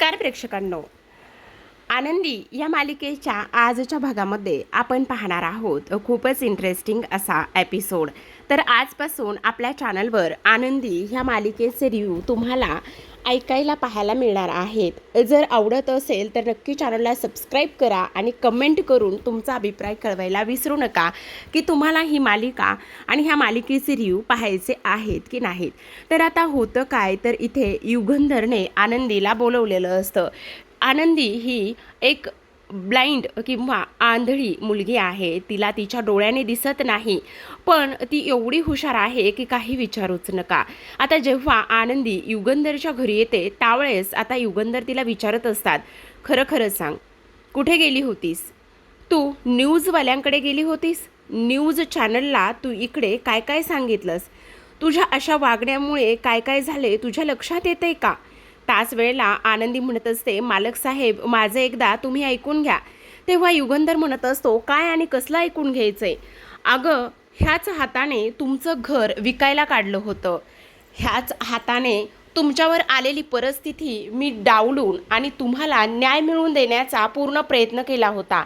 नमस्कार प्रेक्षकांनो, आनंदी या मालिकेच्या आजच्या भागामध्ये आपण पाहणार आहोत खूपच इंटरेस्टिंग असा एपिसोड। तर आजपासून आपल्या चॅनलवर आनंदी ह्या मालिकेचे रिव्ह्यू तुम्हाला ऐकायला पाहायला मिळणार आहेत। जर आवडत असेल तर नक्की चॅनलला सबस्क्राईब करा आणि कमेंट करून तुमचा अभिप्राय कळवायला विसरू नका की तुम्हाला ही मालिका आणि ह्या मालिकेचे रिव्ह्यू पाहायचे आहेत की नाहीत। तर आता होतं काय, तर इथे युगंधरने आनंदीला बोलवलेलं असतं। आनंदी ही एक ब्लाइंड किंवा आंधळी मुलगी आहे, तिला तिच्या डोळ्याने दिसत नाही, पण ती एवढी हुशार आहे की काही विचारूच नका। आता जेव्हा आनंदी युगंधरच्या घरी येते त्यावेळेस आता युगंधर तिला विचारत असतात, खरं खरं सांग, कुठे गेली होतीस तू? न्यूजवाल्यांकडे गेली होतीस? न्यूज चॅनलला तू इकडे काय काय सांगितलंस? तुझ्या अशा वागण्यामुळे काय काय झाले तुझ्या लक्षात येते का? त्याच वेळेला आनंदी म्हणत असते, मालक साहेब माझं एकदा तुम्ही ऐकून घ्या। तेव्हा युगंधर म्हणत असतो, काय आणि कसलं ऐकून घ्यायचंय? अगं, ह्याच हाताने तुमचं घर विकायला काढलं होतं, ह्याच हाताने तुमच्यावर आलेली परिस्थिती मी डावलून आणि तुम्हाला न्याय मिळवून देण्याचा पूर्ण प्रयत्न केला होता।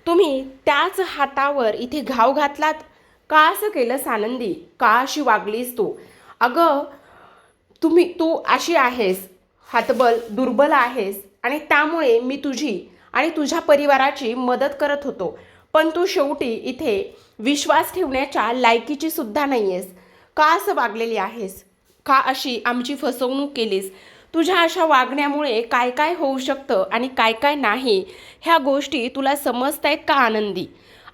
तुम्ही त्याच हातावर इथे घाव घातलात का? असं केलंस आनंदी? का अशी वागलीस तू? अगं, तू अशी आहेस, हतबल दुर्बल आहेस आणि त्यामुळे मी तुझी आणि तुझ्या परिवाराची मदत करत होतो, पण तू शेवटी इथे विश्वास ठेवण्याच्या लायकीची सुद्धा नाही आहेस। का असं वागलेली आहेस? का अशी आमची फसवणूक केलीस? तुझ्या अशा वागण्यामुळे काय काय होऊ शकतं आणि काय काय नाही, ह्या गोष्टी तुला समजतायत का आनंदी?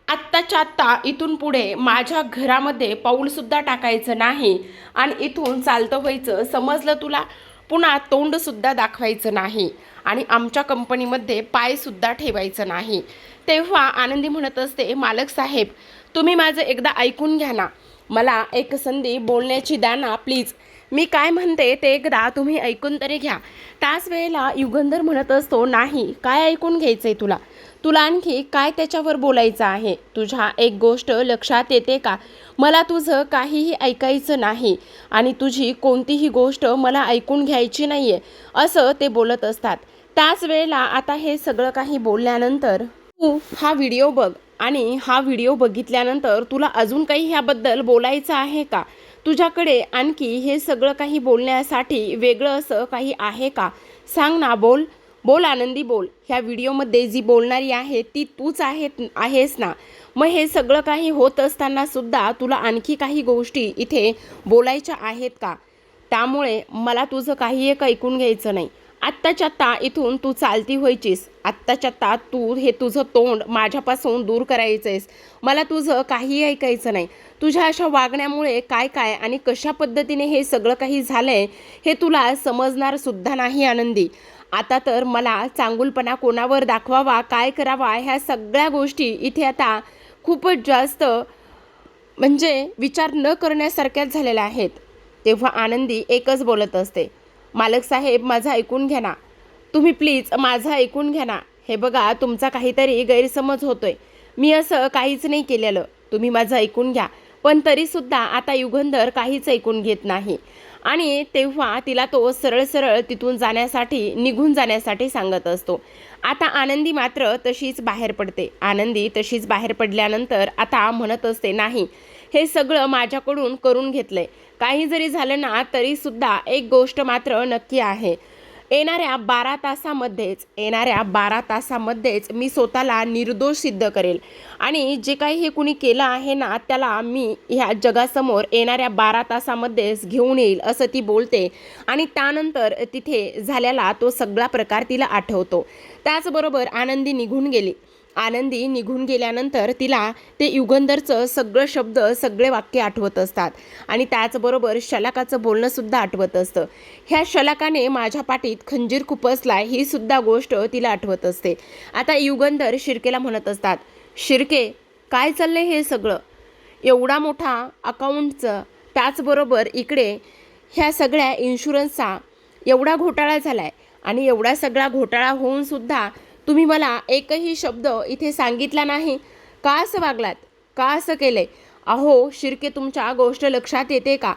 आत्ताच्या आत्ता इथून पुढे माझ्या घरामध्ये पाऊलसुद्धा टाकायचं नाही आणि इथून चालतं व्हायचं, समजलं तुला? पुन्हा तोंडसुद्धा दाखवायचं नाही आणि आमच्या कंपनीमध्ये पायसुद्धा ठेवायचं नाही। तेव्हा आनंदी म्हणत असते, मालक साहेब तुम्ही माझं एकदा ऐकून घ्या ना, मला एक संधी बोलण्याची द्या ना प्लीज। मी काय म्हणते ते एकदा तुम्ही ऐकून तरी घ्या। त्याच वेळेला युगंधर म्हणत असतो, नाही, काय ऐकून घ्यायचंय तुला? तुला आणखी काय त्याच्यावर बोलायचं आहे? तुझ्या एक गोष्ट लक्षात येते का? मला तुझं काहीही ऐकायचं नाही आणि तुझी कोणतीही गोष्ट मला ऐकून घ्यायची नाही आहे, असं ते बोलत असतात। त्याच वेळेला आता हे सगळं काही बोलल्यानंतर तू हा व्हिडिओ बघ आणि हा व्हिडिओ बघितल्यानंतर तुला अजून काही ह्याबद्दल बोलायचं आहे का? तुझ्याकडे आणखी हे सगळं काही बोलण्यासाठी वेगळं असं काही आहे का? सांग ना, बोल बोल आनंदी बोल। ह्या व्हिडिओमध्ये जी बोलणारी आहे ती तूच आहेस ना? मग हे सगळं काही होत असताना सुद्धा तुला आणखी काही गोष्टी इथे बोलायच्या आहेत का? त्यामुळे मला तुझं काही एक ऐकून घ्यायचं नाही। आत्ताच्या आत्ता इथून तू चालती व्हायचीस, आत्ताच्या आत्ता तू हे तुझं तोंड माझ्यापासून दूर करायचं आहेस, मला तुझं काहीही ऐकायचं नाही। तुझ्या अशा वागण्यामुळे काय काय आणि कशा पद्धतीने हे सगळं काही झालंय हे तुला समजणार सुद्धा नाही आनंदी। आता तर मला चांगुलपणा कोणावर दाखवावा, काय करावा, ह्या सगळ्या गोष्टी इथे आता खूपच जास्त म्हणजे विचार न करण्यासारख्याच झालेल्या आहेत। तेव्हा आनंदी एकच बोलत असते, मालक साहेब माझं ऐकून घ्या ना, तुम्ही प्लीज माझं ऐकून घ्या ना। हे बघा, तुमचा काहीतरी गैरसमज होतोय, मी असं काहीच नाही केलेलं, तुम्ही माझं ऐकून घ्या। पण तरीसुद्धा आता युगंधर काहीच ऐकून घेत नाही आणि तेव्हा तिला तो सरळ सरळ तिथून निघून जाण्यासाठी सांगत असतो। आता आनंदी मात्र तशीच बाहेर पडते। आनंदी तशीच बाहेर पडल्यानंतर आता म्हणत असते, नाही, हे सगळं माझ्याकडून करून घेतलंय, काही जरी झालं ना तरीसुद्धा एक गोष्ट मात्र नक्की आहे, येणाऱ्या 12 तासामध्येच मी स्वतःला निर्दोष सिद्ध करेल आणि जे काही हे कुणी केलं आहे ना त्याला मी ह्या जगासमोर येणाऱ्या 12 तासामध्येच घेऊन येईल, असं ती बोलते। आणि त्यानंतर तिथे झालेला तो सगळा प्रकार तिला आठवतो। त्याचबरोबर आनंदी निघून गेल्यानंतर तिला ते युगंधरचं सगळं शब्द सगळे वाक्य आठवत असतात आणि त्याचबरोबर शलाकाचं बोलणंसुद्धा आठवत असतं। ह्या शलाकाने माझ्या पाठीत खंजीर खुपसलाय ही सुद्धा गोष्ट तिला आठवत असते। आता युगंधर शिर्केला म्हणत असतात, शिर्के काय चाललंय हे सगळं? एवढा मोठा अकाउंटचं, त्याचबरोबर इकडे ह्या सगळ्या इन्शुरन्सचा एवढा घोटाळा झालाय आणि एवढा सगळा घोटाळा होऊन सुद्धा तुम्ही मला एकही शब्द इथे सांगितला नाही, का असं वागलात? का असं केलंय? अहो शिर्के, तुमच्या गोष्ट लक्षात येते का?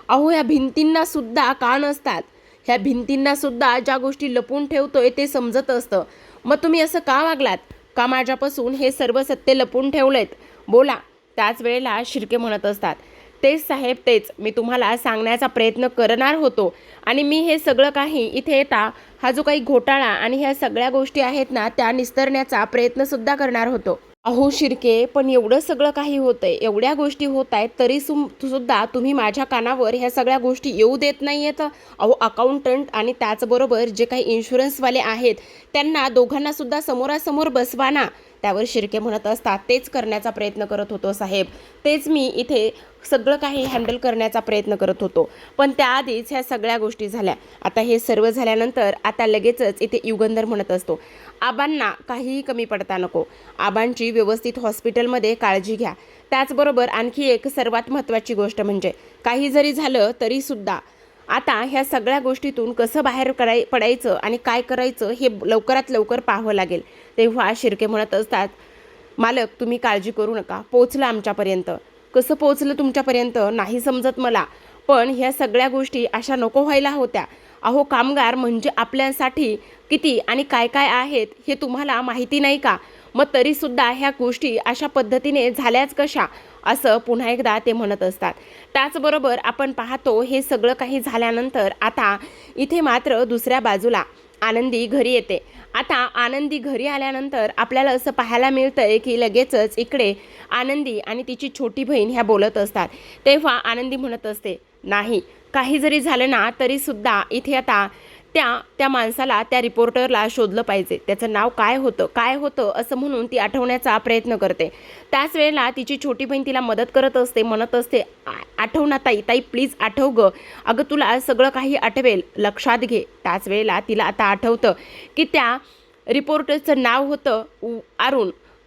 अहो, या भिंतींना सुद्धा कान असतात, ह्या भिंतींनासुद्धा ज्या गोष्टी लपून ठेवतोय ते समजत असतं. मग तुम्ही असं का वागलात? का माझ्यापासून हे सर्व सत्य लपून ठेवलेत? बोला. त्याच वेळेला शिर्के म्हणत असतात, तेच साहेब तेच, मी तुम्हाला सांगण्याचा प्रयत्न करणार होतो आणि मी हे सगळं काही इथे येता हा जो काही घोटाळा आणि ह्या सगळ्या गोष्टी आहेत ना त्या निस्तरण्याचा प्रयत्नसुद्धा करणार होतो. अहो शिर्के, पण एवढं सगळं काही होतंय, एवढ्या गोष्टी होत आहेत तरी सुद्धा तुम्ही माझ्या कानावर ह्या सगळ्या गोष्टी येऊ देत नाही आहेत. अहो अकाउंटंट आणि त्याचबरोबर जे काही इन्शुरन्सवाले आहेत त्यांना दोघांना सुद्धा समोरासमोर बसवा ना. त्यावर शिर्के म्हणत असतात, तेच करण्याचा प्रयत्न करत होतो साहेब, तेच मी इथे सगळं काही हँडल करण्याचा प्रयत्न करत होतो, पण त्याआधीच ह्या सगळ्या गोष्टी झाल्या. आता हे सर्व झाल्यानंतर आता लगेचच इथे युगंधर म्हणत असतो, आबांना काहीही कमी पडता नको, आबांची व्यवस्थित हॉस्पिटलमध्ये काळजी घ्या. त्याचबरोबर आणखी एक सर्वात महत्त्वाची गोष्ट म्हणजे काही जरी झालं तरीसुद्धा आता ह्या सगळ्या गोष्टीतून कसं बाहेर पडायचं आणि काय करायचं हे लवकरात लवकर पाहावं लागेल. तेव्हा शिर्के म्हणत असतात, मालक तुम्ही काळजी करू नका, पोचलं आमच्यापर्यंत. कसं पोचलं तुमच्यापर्यंत नाही समजत मला, पण ह्या सगळ्या गोष्टी अशा नको व्हायला होत्या. अहो कामगार म्हणजे आपल्यासाठी किती आणि काय काय आहेत हे तुम्हाला माहिती नाही का? मग तरीसुद्धा ह्या गोष्टी अशा पद्धतीने झाल्याच कशा, असं पुन्हा एकदा ते म्हणत असतात. त्याचबरोबर आपण पाहतो हे सगळं काही झाल्यानंतर आता इथे मात्र दुसऱ्या बाजूला आनंदी घरी येते. आता आनंदी घरी आल्यानंतर आपल्याला असं पाहायला मिळतंय की लगेचच इकडे आनंदी आणि तिची छोटी बहीण ह्या बोलत असतात. तेव्हा आनंदी म्हणत असते, नाही काही जरी झालं ना तरीसुद्धा इथे आता त्या माणसाला, त्या रिपोर्टरला शोधलं पाहिजे. त्याचं नाव काय होतं असं म्हणून ती आठवण्याचा प्रयत्न करते. त्याच वेळेला तिची छोटी बहीण तिला मदत करत असते, म्हणत असते, आठव ना ताई, ताई प्लीज आठव गं, अगं तुला सगळं काही आठवेल, लक्षात घे. त्याच वेळेला तिला आता आठवतं की त्या रिपोर्टरचं नाव होतं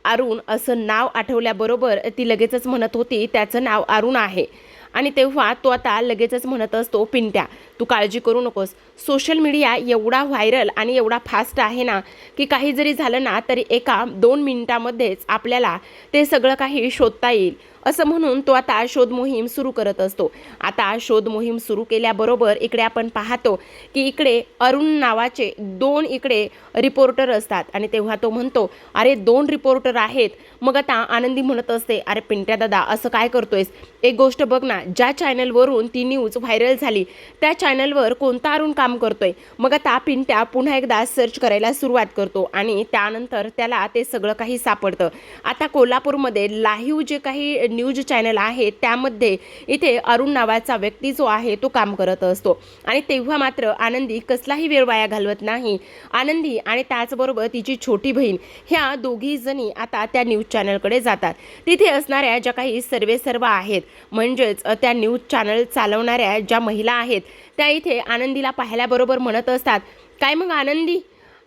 अरुण असं नाव आठवल्याबरोबर ती लगेचच म्हणत होती त्याचं नाव अरुण आहे. आणि तेव्हा तो आता लगेचच म्हणत असतो, पिंट्या तू काळजी करू नकोस, सोशल मीडिया एवढा व्हायरल आणि एवढा फास्ट आहे ना की काही जरी झालं ना तरी 1-2 मिनिटामध्येच आपल्याला ते सगळं काही शोधता येईल, असं म्हणून तो आता शोध मोहीम सुरू करत असतो. आता शोध मोहीम सुरू केल्याबरोबर इकडे आपण पाहतो की इकडे अरुण नावाचे 2 इकडे रिपोर्टर असतात आणि तेव्हा तो म्हणतो, अरे 2 रिपोर्टर आहेत. मग आता आनंदी म्हणत असते, अरे पिंट्या दादा असं काय करतोयस, एक गोष्ट बघ ना, ज्या चॅनलवरून ती न्यूज व्हायरल झाली त्या चॅनलवर कोणता अरुण काम करतोय. मग आता पिंट्या पुन्हा एकदा सर्च करायला सुरुवात करतो आणि त्यानंतर त्याला ते सगळं काही सापडतं. आता कोल्हापूरमध्ये लाईव्ह जे काही न्यूज चॅनल आहे त्यामध्ये इथे अरुण नावाचा व्यक्ती जो आहे तो काम करत असतो. आणि तेव्हा मात्र आनंदी कसलाही वेळ वाया घालवत नाही. आनंदी आणि त्याचबरोबर तिची छोटी बहीण ह्या दोघी जणी आता त्या न्यूज चॅनलकडे जातात. तिथे असणाऱ्या ज्या काही सर्वेसर्वा आहेत, म्हणजेच त्या न्यूज चॅनल चालवणाऱ्या ज्या महिला आहेत त्या इथे आनंदीला पाहिल्याबरोबर म्हणत असतात, काय मग आनंदी,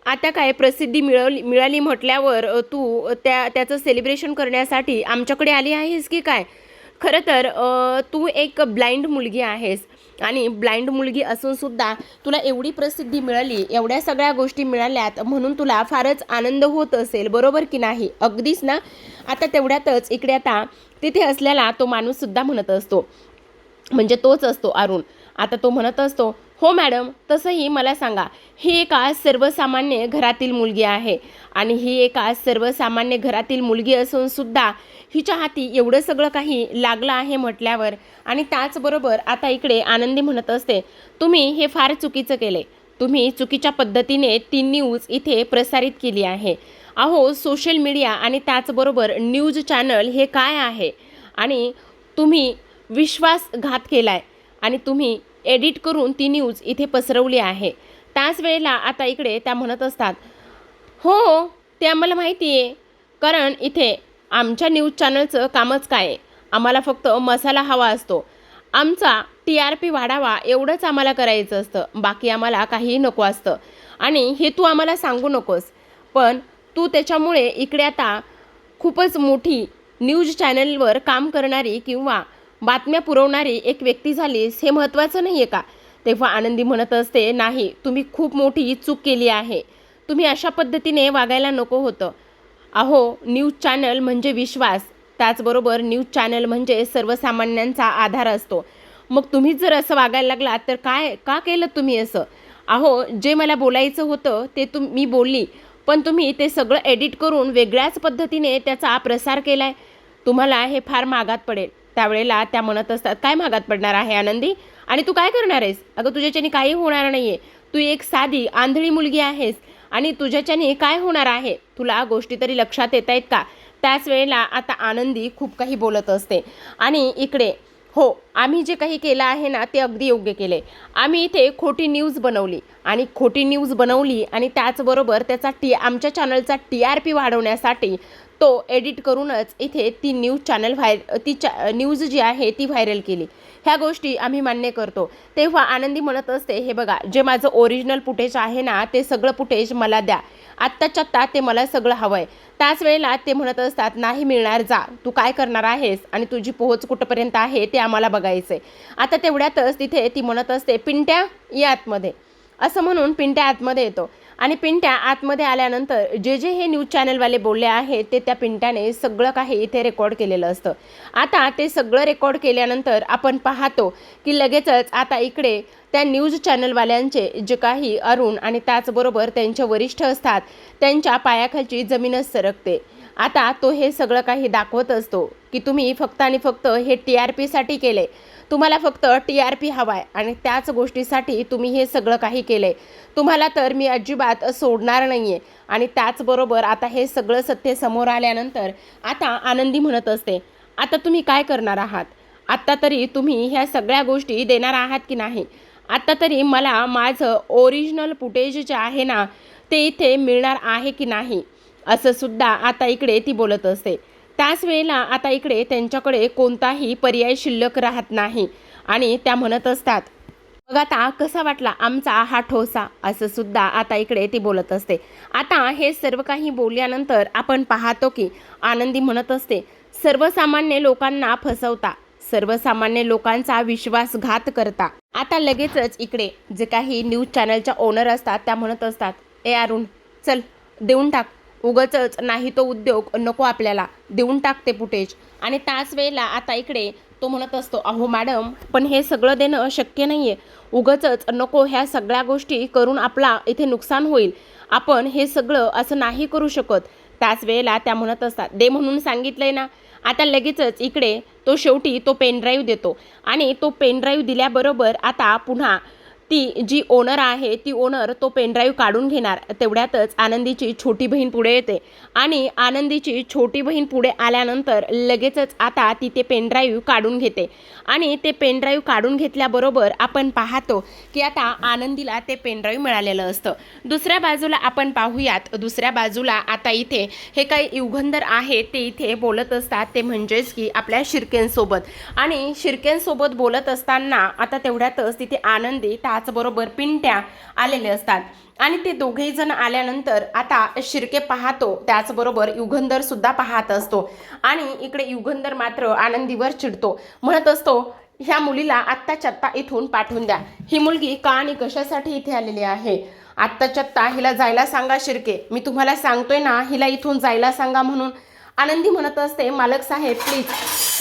आता काय प्रसिद्धी मिळाली म्हटल्यावर तू त्याचं सेलिब्रेशन करण्यासाठी आमच्याकडे आली आहेस की काय? खरं तर तू एक ब्लाइंड मुलगी आहेस आणि ब्लाइंड मुलगी असूनसुद्धा तुला एवढी प्रसिद्धी मिळाली, एवढ्या सगळ्या गोष्टी मिळाल्यात म्हणून तुला फारच आनंद होत असेल, बरोबर की नाही? अगदीच ना. आता तेवढ्यातच इकडे आता तिथे असलेला तो माणूससुद्धा म्हणत असतो, म्हणजे तोच असतो अरुण. आता तो म्हणत असतो, हो मॅडम, तसंही मला सांगा, ही एका सर्वसामान्य घरातील मुलगी आहे आणि ही एका सर्वसामान्य घरातील मुलगी असूनसुद्धा हिच्या हाती एवढं सगळं काही लागलं आहे म्हटल्यावर. आणि त्याचबरोबर आता इकडे आनंदी म्हणत असते, तुम्ही हे फार चुकीचं केले, तुम्ही चुकीच्या पद्धतीने ती न्यूज इथे प्रसारित केली आहे. अहो सोशल मीडिया आणि त्याचबरोबर न्यूज चॅनल हे काय आहे आणि तुम्ही विश्वासघात केला आहे आणि तुम्ही एडिट करून ती न्यूज इथे पसरवली आहे. त्याच वेळेला आता इकडे त्या म्हणत असतात, हो ते आम्हाला माहिती आहे, कारण इथे आमच्या न्यूज चॅनलचं कामच काय आहे, आम्हाला फक्त मसाला हवा असतो, आमचा TRP वाढावा एवढंच आम्हाला करायचं असतं, बाकी आम्हाला काहीही नको असतं आणि हे तू आम्हाला सांगू नकोस. पण तू त्याच्यामुळे इकडे आता खूपच मोठी न्यूज चॅनलवर काम करणारी किंवा बातम्या पुरवणारी एक व्यक्ती झालीस, हे महत्त्वाचं नाही आहे का? तेव्हा आनंदी म्हणत असते, नाही, तुम्ही खूप मोठी चूक केली आहे, तुम्ही अशा पद्धतीने वागायला नको होतं. अहो न्यूज चॅनल म्हणजे विश्वास, त्याचबरोबर न्यूज चॅनल म्हणजे सर्वसामान्यांचा आधार असतो. मग तुम्हीच जर असं वागायला लागलात तर का केलं तुम्ही असं? अहो, जे मला बोलायचं होतं ते मी बोलली, पण तुम्ही ते सगळं एडिट करून वेगळ्याच पद्धतीने त्याचा प्रसार केला आहे. तुम्हाला हे फार महागात पडेल. त्यावेळेला त्या म्हणत असतात, काय महागात पडणार आहे आनंदी? आणि तू काय करणार आहेस? अगं, तुझ्याच्याने काही होणार नाही आहे. तू एक साधी आंधळी मुलगी आहेस आणि तुझ्याच्याने काय होणार आहे? तुला गोष्टी तरी लक्षात येत आहेत का? त्याच वेळेला आता आनंदी खूप काही बोलत असते आणि इकडे हो, आम्ही जे काही केलं आहे ना ते अगदी योग्य केले. आम्ही इथे खोटी न्यूज बनवली आणि त्याचबरोबर आमच्या चॅनलचा TRP वाढवण्यासाठी तो एडिट करूनच इथे ती न्यूज जी आहे ती व्हायरल केली. ह्या गोष्टी आम्ही मान्य करतो. तेव्हा आनंदी म्हणत असते, हे बघा, जे माझं ओरिजिनल फुटेज आहे ना ते सगळं फुटेज मला द्या. आत्ताच्या आत्ता ते मला सगळं हवं आहे. त्याच वेळेला ते म्हणत असतात, नाही मिळणार, जा, तू काय करणार आहेस आणि तुझी पोहोच कुठंपर्यंत आहे ते आम्हाला बघायचं आहे. आता तेवढ्यातच तिथे ती म्हणत असते, पिंट्या या आतमध्ये, असं म्हणून पिंट्या आतमध्ये येतो आणि पिंट्या आतमध्ये आल्यानंतर जे जे हे न्यूज चॅनलवाले बोलले आहेत ते त्या पिंट्याने सगळं काही इथे रेकॉर्ड केलेलं असतं. आता ते सगळं रेकॉर्ड केल्यानंतर आपण पाहतो की लगेचच आता इकडे त्या न्यूज चॅनलवाल्यांचे जे काही अरुण आणि त्याचबरोबर त्यांचे वरिष्ठ असतात त्यांच्या पायाखालची जमीनच सरकते. आता तो हे सगळं काही दाखवत असतो की तुम्ही फक्त आणि फक्त हे TRPसाठी केले, तुम्हाला फक्त TRP हवा आहे आणि त्याच गोष्टीसाठी तुम्ही हे सगळं काही केलं आहे. तुम्हाला तर मी अजिबात सोडणार नाही आहे. आणि त्याचबरोबर आता हे सगळं सत्य समोर आल्यानंतर आता आनंदी म्हणत असते, आता तुम्ही काय करणार आहात? आत्ता तरी तुम्ही ह्या सगळ्या गोष्टी देणार आहात की नाही? आत्ता तरी मला माझं ओरिजिनल फुटेज जे आहे ना ते इथे मिळणार आहे की नाही? असं सुद्धा आता इकडे ती बोलत असते. त्याच वेळेला आता इकडे त्यांच्याकडे कोणताही पर्याय शिल्लक राहत नाही आणि त्या म्हणत असतात, मग आता कसा वाटला आमचा हा ठोसा? असं सुद्धा आता इकडे ती बोलत असते. आता हे सर्व काही बोलल्यानंतर आपण पाहतो की आनंदी म्हणत असते, सर्वसामान्य लोकांना फसवता, सर्वसामान्य लोकांचा विश्वासघात करता. आता लगेचच इकडे जे काही न्यूज चॅनलच्या ओनर असतात त्या म्हणत असतात, ए अरुण, चल देऊन टाक, उगाचच नाही तो उद्योग नको आपल्याला, देऊन टाकते फुटेज. आणि त्याच वेळेला आता इकडे तो म्हणत असतो, अहो मॅडम, पण हे सगळं देणं शक्य नाही आहे, उगाचच नको, ह्या सगळ्या गोष्टी करून आपला इथे नुकसान होईल, आपण हे सगळं असं नाही करू शकत. त्याच वेळेला त्या म्हणत असतात, दे म्हणून सांगितलंय ना. आता लगेचच इकडे तो शेवटी तो पेनड्राईव्ह देतो आणि तो पेनड्राईव्ह दिल्याबरोबर आता पुन्हा ती जी ओनर आहे ती ओनर तो पेनड्राईव्ह काढून घेणार. तेवढ्यातच आनंदीची छोटी बहीण पुढे येते आणि आनंदीची छोटी बहीण पुढे आल्यानंतर लगेचच आता ती ते पेनड्राईव्ह काढून घेते आणि ते पेनड्राईव्ह काढून घेतल्याबरोबर आपण पाहतो की आता आनंदीला ते पेनड्राईव्ह मिळालेलं असतं. दुसऱ्या बाजूला आपण पाहूयात, दुसऱ्या बाजूला आता इथे हे काही युगंधर आहे ते इथे बोलत असतात, ते म्हणजेच की आपल्या शिर्केंसोबत. आणि शिर्केंसोबत बोलत असताना आता तेवढ्यातच तिथे आनंदी त्याचबरोबर पिंट्या आलेले असतात आणि ते दोघेही जण आल्यानंतर आता शिर्के पाहतो, त्याचबरोबर युगंधर सुद्धा पाहत असतो आणि इकडे युगंधर मात्र आनंदीवर चिडतो, म्हणत असतो, ह्या मुलीला आत्ताच्या आत्ता इथून पाठवून द्या. ही मुलगी का आणि कशासाठी इथे आलेली आहे? आत्ताच्या आत्ता हिला जायला सांगा शिर्के, मी तुम्हाला सांगतोय ना हिला इथून जायला सांगा म्हणून. आनंदी म्हणत असते, मालक साहेब प्लीज,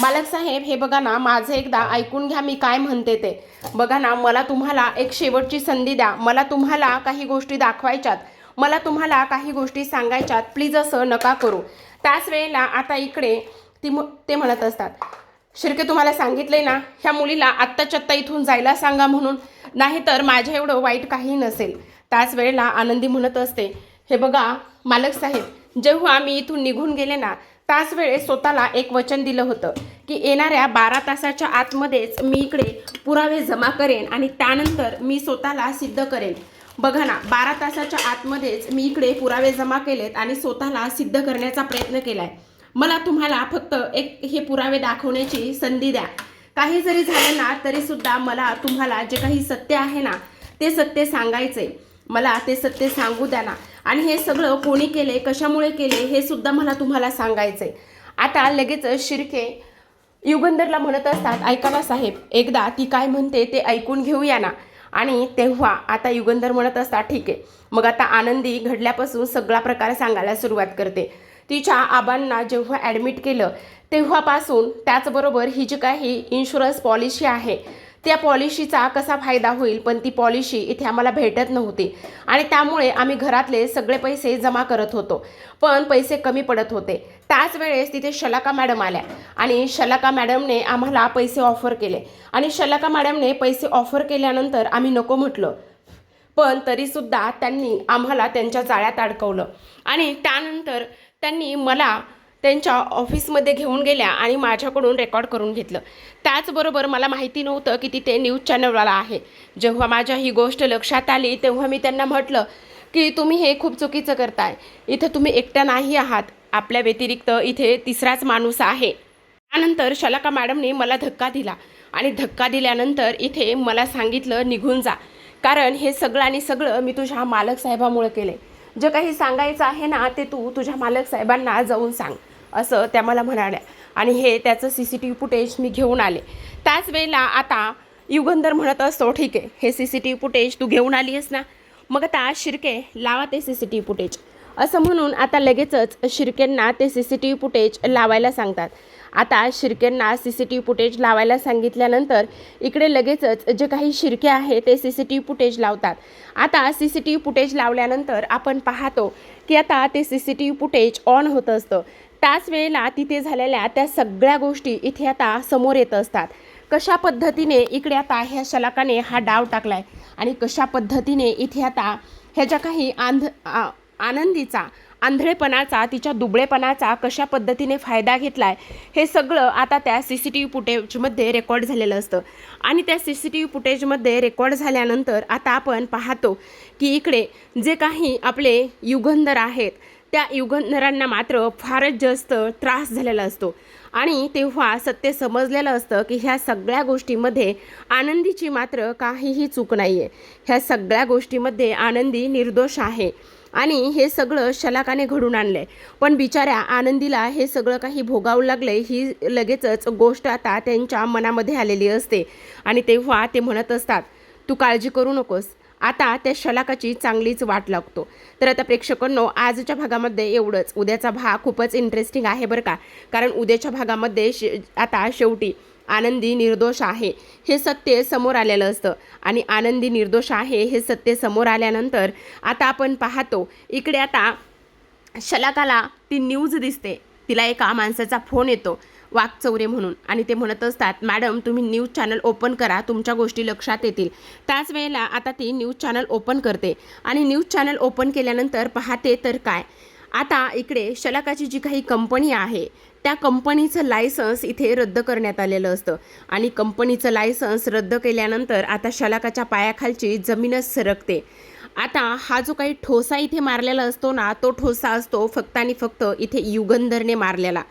मालक साहेब हे बघा ना, माझं एकदा ऐकून घ्या मी काय म्हणते ते. बघा ना, मला तुम्हाला एक शेवटची संधी द्या, मला तुम्हाला काही गोष्टी दाखवायच्यात, मला तुम्हाला काही गोष्टी सांगायच्यात, प्लीज असं नका करू. त्याच वेळेला आता इकडे ते म्हणत असतात, शिर्के तुम्हाला सांगितलंय ना ह्या मुलीला आत्ताच्या आत्ता इथून जायला सांगा म्हणून, नाहीतर माझ्या एवढं वाईट काही नसेल. त्याच वेळेला आनंदी म्हणत असते, हे बघा मालक साहेब, जेव्हा मी इथून निघून गेले ना त्याच वेळेस स्वतःला एक वचन दिलं होतं की येणाऱ्या 12 तासाच्या आतमध्येच मी इकडे पुरावे जमा करेन आणि त्यानंतर मी स्वतःला सिद्ध करेन. बघा ना, 12 तासाच्या आतमध्येच मी इकडे पुरावे जमा केलेत आणि स्वतःला सिद्ध करण्याचा प्रयत्न केलाय. मला तुम्हाला फक्त एक हे पुरावे दाखवण्याची संधी द्या. काही जरी झालं ना तरी सुद्धा मला तुम्हाला जे काही सत्य आहे ना ते सत्य सांगायचंय, मला ते सत्य सांगू द्या ना. आणि हे सगळं कोणी केले, कशामुळे केले हे सुद्धा मला तुम्हाला सांगायचंय. आता लगेच शिर्के युगंधरला म्हणत असतात, ऐका ना साहेब, एकदा ती काय म्हणते ते ऐकून घेऊया ना. आणि तेव्हा आता युगंधर म्हणत असतात, ठीक आहे. मग आता आनंदी घडल्यापासून सगळा प्रकार सांगायला सुरुवात करते. तिच्या आबांना जेव्हा ॲडमिट केलं तेव्हापासून, त्याचबरोबर ही जी काही इन्शुरन्स पॉलिसी आहे त्या पॉलिसीचा कसा फायदा होईल, पण ती पॉलिसी इथे आम्हाला भेटत नव्हती आणि त्यामुळे आम्ही घरातले सगळे पैसे जमा करत होतो, पण पैसे कमी पडत होते. त्याच वेळेस तिथे शलाका मॅडम आल्या आणि शलाका मॅडमने आम्हाला पैसे ऑफर केले आणि शलाका मॅडमने पैसे ऑफर केल्यानंतर आम्ही नको म्हटलं, पण तरीसुद्धा त्यांनी आम्हाला त्यांच्या जाळ्यात अडकवलं आणि त्यानंतर त्यांनी मला त्यांच्या ऑफिसमध्ये घेऊन गेल्या आणि माझ्याकडून रेकॉर्ड करून घेतलं. त्याचबरोबर मला माहिती नव्हतं की तिथे न्यूज चॅनलवाला आहे. जेव्हा माझ्या ही गोष्ट लक्षात आली तेव्हा मी त्यांना म्हटलं की तुम्ही हे खूप चुकीचं करताय. इथं तुम्ही एकट्या नाही आहात, आपल्या व्यतिरिक्त इथे तिसराच माणूस आहे. त्यानंतर शलाका मॅडमने मला धक्का दिला आणि धक्का दिल्यानंतर इथे मला सांगितलं निघून जा, कारण हे सगळं आणि सगळं मी तुझ्या मालक साहेबामुळे केले. जे काही सांगायचं आहे ना ते तू तुझ्या मालक साहेबांना जाऊन सांग, असं त्या मला म्हणाल्या आणि हे त्याचं CCTV फुटेज मी घेऊन आले. त्याच वेळेला आता युगंधर म्हणत असतो, ठीक आहे हे CCTV फुटेज तू घेऊन आली आहेस ना, मग आता शिर्के लावा ते CCTV फुटेज, असं म्हणून आता लगेचच शिर्केंना ते CCTV फुटेज लावायला सांगतात. आता शिर्केंना CCTV फुटेज लावायला सांगितल्यानंतर इकडे लगेचच जे काही शिर्के आहे ते CCTV फुटेज लावतात. आता CCTV फुटेज लावल्यानंतर आपण पाहतो की आता ते CCTV फुटेज ऑन होत असतं. त्याच वेळेला तिथे झालेल्या त्या सगळ्या गोष्टी इथे आता समोर येत असतात. कशा पद्धतीने इकडे आता ह्या शलाकाने हा डाव टाकलाय आणि कशा पद्धतीने इथे आता ह्याच्या काही आनंदीचा आंधळेपणाचा, तिच्या दुबळेपणाचा कशा पद्धतीने फायदा घेतलाय, हे सगळं आता त्या CCTV फुटेजमध्ये रेकॉर्ड झालेलं असतं. आणि त्या CCTV फुटेजमध्ये रेकॉर्ड झाल्यानंतर आता आपण पाहतो की इकडे जे काही आपले युगंधर आहेत त्या युगंधरांना मात्र फारच जास्त त्रास झालेला असतो आणि तेव्हा सत्य समजलेलं असतं की ह्या सगळ्या गोष्टीमध्ये आनंदीची मात्र काहीही चूक नाही आहे. ह्या सगळ्या गोष्टीमध्ये आनंदी निर्दोष आहे आणि हे सगळं शलाकाने घडून आणलंय. पण बिचाऱ्या आनंदीला हे सगळं काही भोगावं लागलंय ही लगेचच गोष्ट आता त्यांच्या मनामध्ये आलेली असते आणि तेव्हा ते म्हणत असतात, तू काळजी करू नकोस, आता त्या शलाकाची चांगलीच वाट लागतो. तर आता प्रेक्षकांनो, आजच्या भागामध्ये एवढंच. उद्याचा भाग खूपच इंटरेस्टिंग आहे बरं का, कारण उद्याच्या भागामध्ये आता शेवटी आनंदी निर्दोष आहे हे सत्य समोर आलेलं असतं आणि आनंदी निर्दोष आहे हे सत्य समोर आल्यानंतर आता आपण पाहतो इकडे आता शलाकाला ती न्यूज दिसते. तिला एका माणसाचा फोन येतो, वाघचौरे म्हणून, आणि ते म्हणत असतात, मॅडम तुम्ही न्यूज चॅनल ओपन करा, तुमच्या गोष्टी लक्षात येतील. त्याच वेळेला आता ती न्यूज चॅनल ओपन करते आणि न्यूज चॅनल ओपन केल्यानंतर पाहते तर काय, आता इकडे शलाकाची जी काही कंपनी आहे त्या कंपनीचं लायसन्स इथे रद्द करण्यात आलेलं असतं आणि कंपनीचं लायसन्स रद्द केल्यानंतर आता शलाकाच्या पायाखालची जमीनच सरकते. आता हा जो काही ठोसा इथे मारलेला असतो ना, तो ठोसा असतो फक्त आणि फक्त इथे युगंधरने मारलेला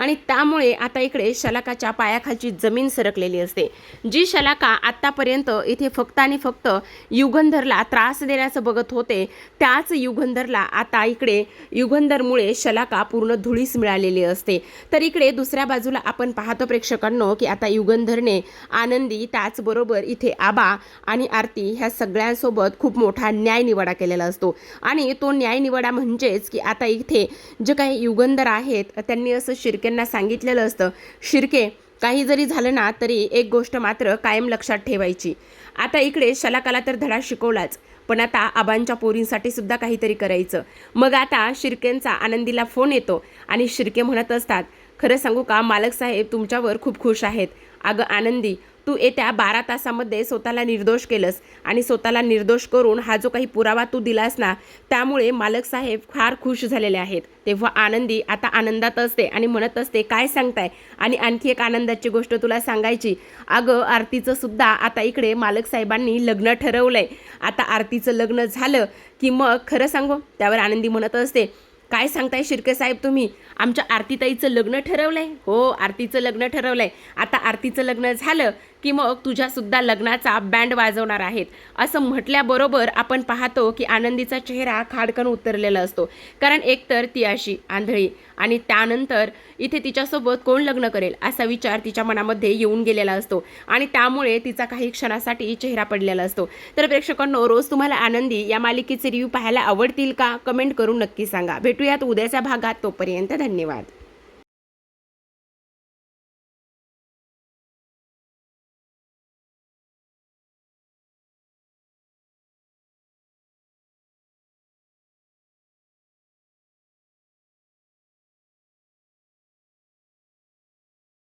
आणि त्यामुळे आता इकडे शलाकाच्या पायाखालची जमीन सरकलेली असते. जी शलाका आत्तापर्यंत इथे फक्त आणि फक्त युगंधरला त्रास देण्याचं बघत होते, त्याच युगंधरला आता इकडे युगंधरमुळे शलाका पूर्ण धुळीस मिळालेली असते. तर इकडे दुसऱ्या बाजूला आपण पाहतो प्रेक्षकांनो की आता युगंधरने आनंदी, त्याचबरोबर इथे आबा आणि आरती ह्या सगळ्यांसोबत खूप मोठा न्यायनिवाडा केलेला असतो आणि तो न्यायनिवाडा म्हणजेच की आता इथे जे काही युगंधर आहेत त्यांनी असं शिर्केंना सांगितलेलं असतं, शिर्के काही जरी झालं ना तरी एक गोष्ट मात्र कायम लक्षात ठेवायची. आता इकडे शलाकाला तर धडा शिकवलाच, पण आता आबांच्या पोरींसाठी सुद्धा काहीतरी करायचं. मग आता शिर्केंचा आनंदीला फोन येतो आणि शिर्के म्हणत असतात, खरं सांगू का मालक साहेब तुमच्यावर खूप खुश आहेत. अगं आनंदी, तू येत्या 12 तासामध्ये स्वतःला निर्दोष केलंस आणि स्वतःला निर्दोष करून हा जो काही पुरावा तू दिलास ना, त्यामुळे मालक साहेब फार खुश झालेले आहेत. तेव्हा आनंदी आता आनंदात असते आणि म्हणत असते, काय सांगताय? आणि आणखी एक आनंदाची गोष्ट तुला सांगायची, अगं आरतीचं सुद्धा आता इकडे मालक साहेबांनी लग्न ठरवलंय. आता आरतीचं लग्न झालं की मग खरं सांगू, त्यावर आनंदी म्हणत असते, काय सांगताय शिर्के साहेब तुम्ही, आमच्या आरतीताईचं लग्न ठरवलंय? हो, आरतीचं लग्न ठरवलंय. आता आरतीचं लग्न झालं की मग तुझ्यासुद्धा लग्नाचा बँड वाजवणार आहेत. असं म्हटल्याबरोबर आपण पाहतो की आनंदीचा चेहरा खाडकन उतरलेला असतो, कारण एकतर ती अशी आंधळी आणि त्यानंतर इथे तिच्यासोबत कोण लग्न करेल असा विचार तिच्या मनामध्ये येऊन गेलेला असतो आणि त्यामुळे तिचा काही क्षणासाठी चेहरा पडलेला असतो. तर प्रेक्षकांनो, रोज तुम्हाला आनंदी या मालिकेचे रिव्ह्यू पाहायला आवडतील का? कमेंट करून नक्की सांगा. भेटूयात उद्याच्या भागात. तोपर्यंत धन्यवाद.